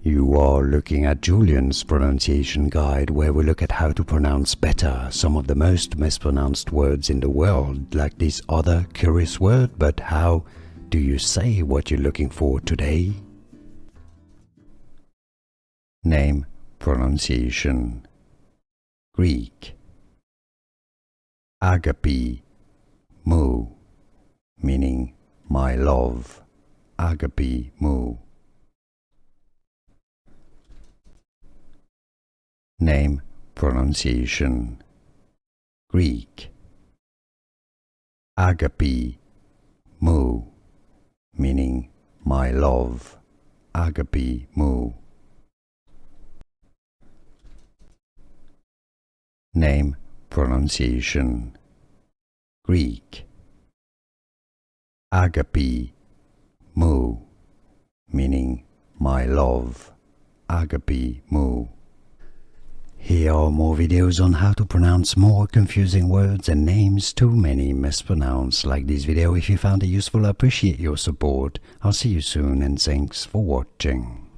You are looking at Julian's pronunciation guide, where we look at how to pronounce better some of the most mispronounced words in the world, like this other curious word. But how do you say what you're looking for today? Name, pronunciation. Greek. Agapi Mou, meaning my love. Agapi Mou. Name, pronunciation. Greek. Agapi Mou, meaning my love. Agapi Mou. Name, pronunciation. Greek. Agapi Mou, meaning my love. Agapi Mou. Here are more videos on how to pronounce more confusing words and names too many mispronounced. Like this video if you found it useful. I appreciate your support. I'll see you soon and thanks for watching.